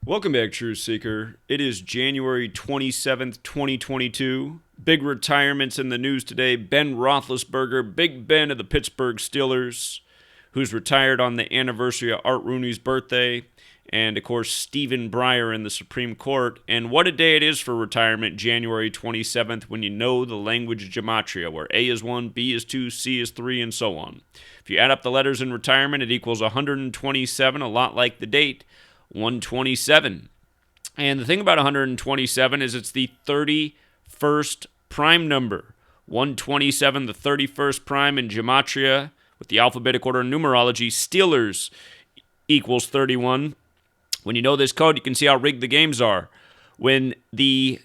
Welcome back, Truth Seeker. It is January 27th, 2022. Big retirements in the news today. Ben Roethlisberger, Big Ben of the Pittsburgh Steelers, who's retired on the anniversary of Art Rooney's birthday. And, of course, Stephen Breyer in the Supreme Court. And what a day it is for retirement, January 27th, when you know the language of Gematria, where A is 1, B is 2, C is 3, and so on. If you add up the letters in retirement, it equals 127, a lot like the date. 127. And the thing about 127 is it's the 31st prime number. 127, the 31st prime in Gematria with the alphabetic order and numerology. Steelers equals 31. When you know this code, you can see how rigged the games are. When the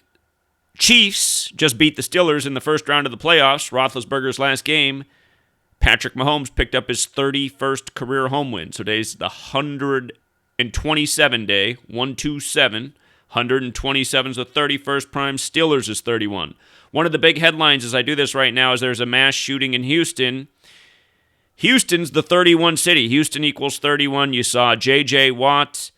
Chiefs just beat the Steelers in the first round of the playoffs, Roethlisberger's last game, Patrick Mahomes picked up his 31st career home win. So today's the 127 day, 127. 127 is the 31st prime. Steelers is 31. One of the big headlines as I do this right now is there's a mass shooting in Houston. Houston's the 31 city. Houston equals 31. You saw J.J. Watt,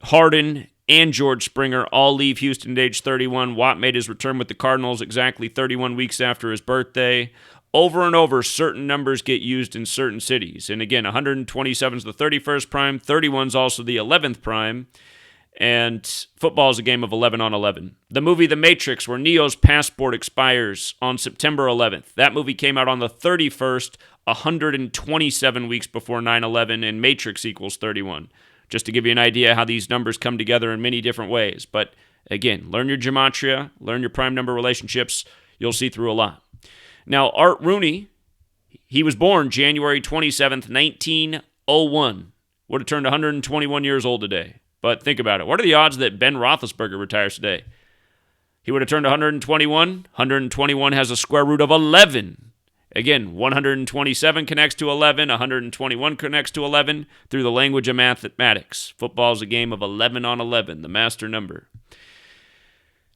Harden, and George Springer all leave Houston at age 31. Watt made his return with the Cardinals exactly 31 weeks after his birthday. Over and over, certain numbers get used in certain cities. And again, 127 is the 31st prime. 31 is also the 11th prime. And football is a game of 11 on 11. The movie The Matrix, where Neo's passport expires on September 11th. That movie came out on the 31st, 127 weeks before 9/11, and Matrix equals 31. Just to give you an idea how these numbers come together in many different ways. But again, learn your gematria, learn your prime number relationships. You'll see through a lot. Now, Art Rooney, he was born January 27th, 1901. Would have turned 121 years old today. But think about it. What are the odds that Ben Roethlisberger retires today? He would have turned 121. 121 has a square root of 11. Again, 127 connects to 11. 121 connects to 11 through the language of mathematics. Football is a game of 11 on 11, the master number.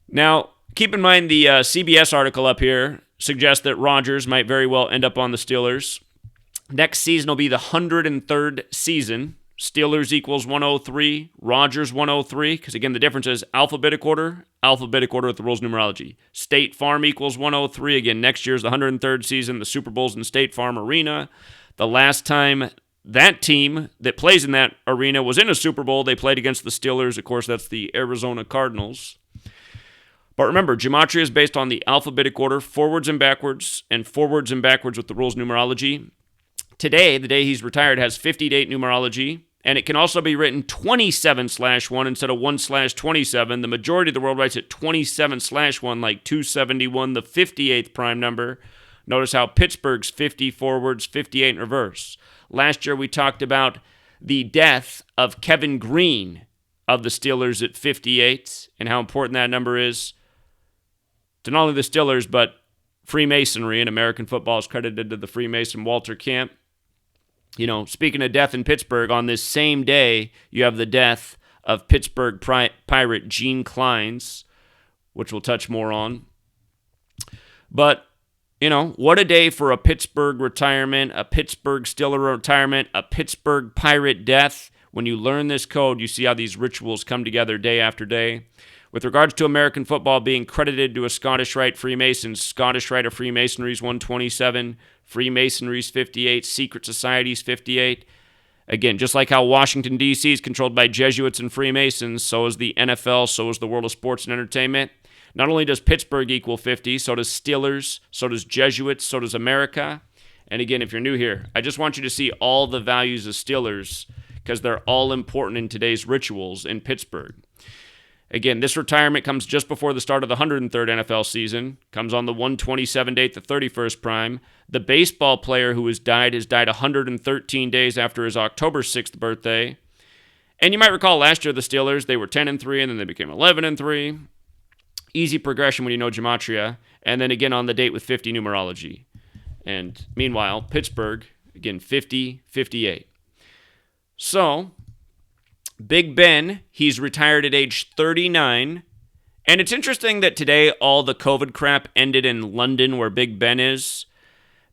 Now, keep in mind the CBS article up here suggests that Rodgers might very well end up on the Steelers. Next season will be the 103rd season. Steelers equals 103, Rodgers 103, because again, the difference is alphabetic order with the rules numerology. State Farm equals 103. Again, next year's the 103rd season. The Super Bowl's in State Farm Arena. The last time that team that plays in that arena was in a Super Bowl, they played against the Steelers. Of course, that's the Arizona Cardinals. But remember, Gematria is based on the alphabetic order, forwards and backwards with the rules numerology. Today, the day he's retired, has 50-date numerology, and it can also be written 27/1 instead of 1/27. The majority of the world writes it 27/1, like 271, the 58th prime number. Notice how Pittsburgh's 50 forwards, 58 in reverse. Last year, we talked about the death of Kevin Green of the Steelers at 58 and how important that number is to not only the Steelers, but Freemasonry, and American football is credited to the Freemason Walter Camp. You know, speaking of death in Pittsburgh, on this same day, you have the death of Pittsburgh Pirate Gene Clines, which we'll touch more on. But, you know, what a day for a Pittsburgh retirement, a Pittsburgh Steeler retirement, a Pittsburgh Pirate death. When you learn this code, you see how these rituals come together day after day. With regards to American football being credited to a Scottish Rite Freemasons, Scottish Rite of Freemasonry's 127, Freemasonry's 58, Secret Society's 58. Again, just like how Washington, D.C. is controlled by Jesuits and Freemasons, so is the NFL, so is the world of sports and entertainment. Not only does Pittsburgh equal 50, so does Steelers, so does Jesuits, so does America. And again, if you're new here, I just want you to see all the values of Steelers because they're all important in today's rituals in Pittsburgh. Again, this retirement comes just before the start of the 103rd NFL season, comes on the 127 date, the 31st prime. The baseball player who has died 113 days after his October 6th birthday. And you might recall last year the Steelers, they were 10-3 and then they became 11-3. Easy progression when you know gematria. And then again on the date with 50 numerology. And meanwhile, Pittsburgh, again, 50-58. So, Big Ben, he's retired at age 39. And it's interesting that today all the COVID crap ended in London where Big Ben is.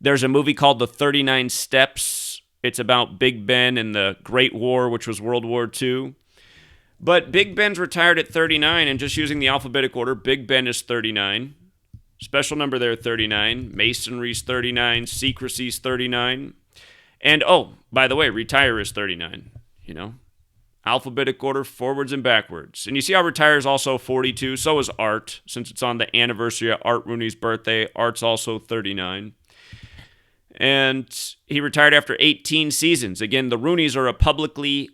There's a movie called The 39 Steps. It's about Big Ben and the Great War, which was World War II. But Big Ben's retired at 39, and just using the alphabetic order, Big Ben is 39. Special number there, 39. Masonry's 39. Secrecy's 39. And, oh, by the way, retire is 39, Alphabetic order, forwards and backwards. And you see how retire is also 42? So is Art, since it's on the anniversary of Art Rooney's birthday. Art's also 39. And he retired after 18 seasons. Again, the Rooneys are publicly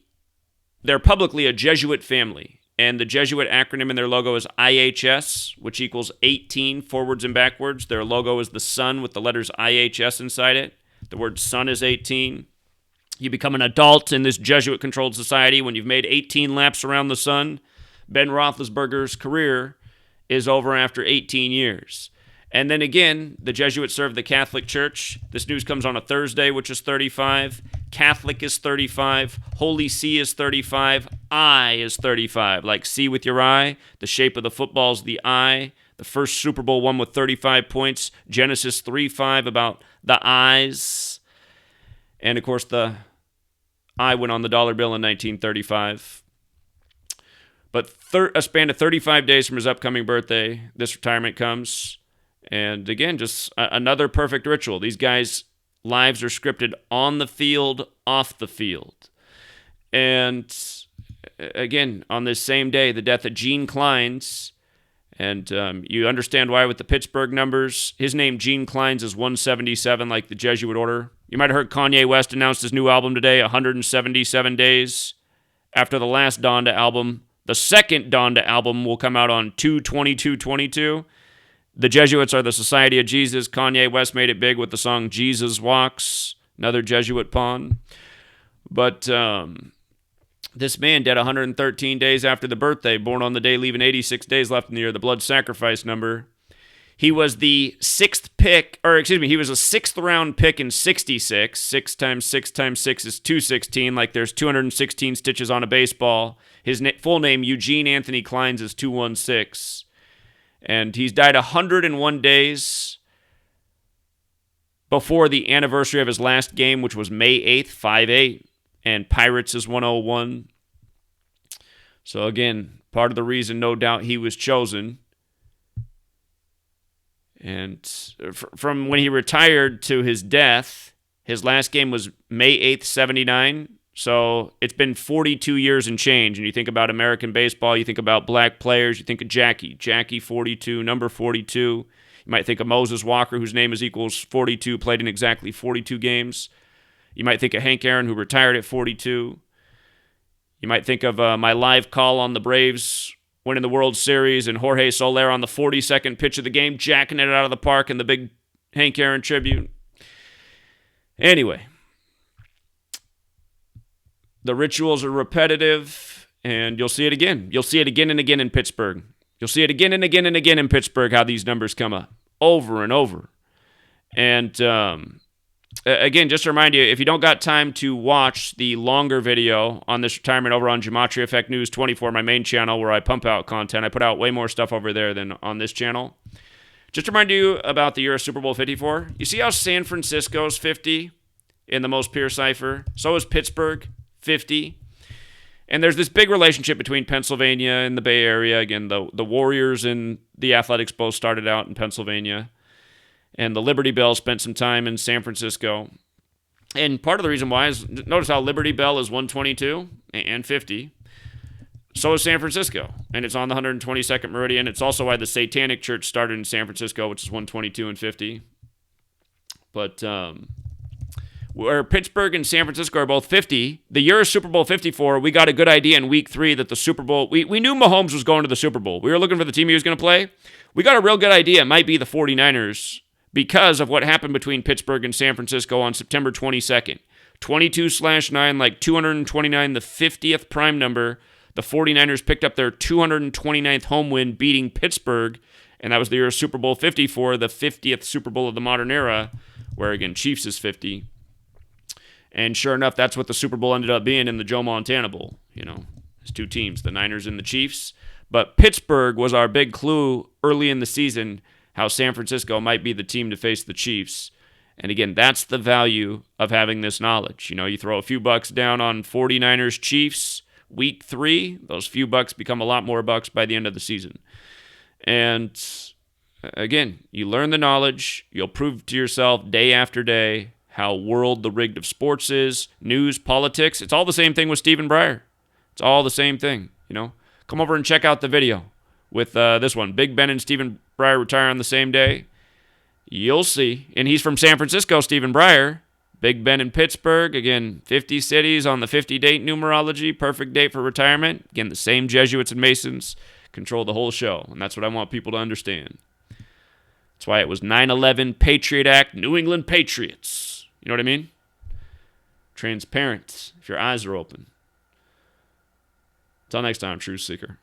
a Jesuit family. And the Jesuit acronym in their logo is IHS, which equals 18 forwards and backwards. Their logo is the sun with the letters IHS inside it. The word sun is 18. You become an adult in this Jesuit-controlled society when you've made 18 laps around the sun. Ben Roethlisberger's career is over after 18 years. And then again, the Jesuits served the Catholic Church. This news comes on a Thursday, which is 35. Catholic is 35. Holy See is 35. I is 35. Like see with your eye. The shape of the football is the eye. The first Super Bowl won with 35 points. Genesis 3:5 about the eyes. And, of course, the I went on the dollar bill in 1935. But a span of 35 days from his upcoming birthday, this retirement comes. And, again, just another perfect ritual. These guys' lives are scripted on the field, off the field. And, again, on this same day, the death of Gene Clines. And you understand why with the Pittsburgh numbers. His name, Gene Clines, is 177, like the Jesuit order. You might have heard Kanye West announced his new album today, 177 days after the last Donda album. The second Donda album will come out on 2/22/22. The Jesuits are the Society of Jesus. Kanye West made it big with the song Jesus Walks, another Jesuit pawn. But this man dead 113 days after the birthday, born on the day, leaving 86 days left in the year, the blood sacrifice number. He was the he was a sixth round pick in 66. 6 times 6 times 6 is 216, like there's 216 stitches on a baseball. His full name, Eugene Anthony Clines, is 216. And he's died 101 days before the anniversary of his last game, which was May 8th, 5-8. And Pirates is 101. So again, part of the reason, no doubt, he was chosen. And from when he retired to his death, his last game was May 8th, 79. So it's been 42 years and change. And you think about American baseball, you think about black players, you think of Jackie 42, number 42. You might think of Moses Walker, whose name is equals 42, played in exactly 42 games. You might think of Hank Aaron, who retired at 42. You might think of my live call on the Braves winning the World Series and Jorge Soler on the 42nd pitch of the game, jacking it out of the park in the big Hank Aaron tribute. Anyway, the rituals are repetitive, and you'll see it again. You'll see it again and again in Pittsburgh. You'll see it again and again and again in Pittsburgh, how these numbers come up over and over. And again, just to remind you, if you don't got time to watch the longer video on this retirement over on GematriaEffectNews 24, my main channel where I pump out content, I put out way more stuff over there than on this channel. Just to remind you about the year of Super Bowl 54. You see how San Francisco's 50 in the most pure cipher? So is Pittsburgh, 50. And there's this big relationship between Pennsylvania and the Bay Area. Again, the Warriors and the Athletics both started out in Pennsylvania. And the Liberty Bell spent some time in San Francisco. And part of the reason why is, notice how Liberty Bell is 122 and 50. So is San Francisco. And it's on the 122nd meridian. It's also why the Satanic Church started in San Francisco, which is 122 and 50. But where Pittsburgh and San Francisco are both 50, the year of Super Bowl 54, we got a good idea in week 3 that the Super Bowl, we knew Mahomes was going to the Super Bowl. We were looking for the team he was going to play. We got a real good idea. It might be the 49ers, because of what happened between Pittsburgh and San Francisco on September 22nd. 22/9, like 229, the 50th prime number. The 49ers picked up their 229th home win, beating Pittsburgh, and that was the year of Super Bowl 54, the 50th Super Bowl of the modern era, where, again, Chiefs is 50. And sure enough, that's what the Super Bowl ended up being in the Joe Montana Bowl. It's 2 teams, the Niners and the Chiefs. But Pittsburgh was our big clue early in the season, how San Francisco might be the team to face the Chiefs. And again, that's the value of having this knowledge. You throw a few bucks down on 49ers Chiefs, week 3, those few bucks become a lot more bucks by the end of the season. And again, you learn the knowledge. You'll prove to yourself day after day how world the rigged of sports is, news, politics. It's all the same thing with Stephen Breyer. It's all the same thing, Come over and check out the video with this one. Big Ben and Stephen Breyer retire on the same day. You'll see. And he's from San Francisco, Stephen Breyer. Big Ben in Pittsburgh. Again, 50 cities on the 50-date numerology. Perfect date for retirement. Again, the same Jesuits and Masons control the whole show. And that's what I want people to understand. That's why it was 9/11, Patriot Act, New England Patriots. You know what I mean? Transparent, if your eyes are open. Until next time, Truth Seeker.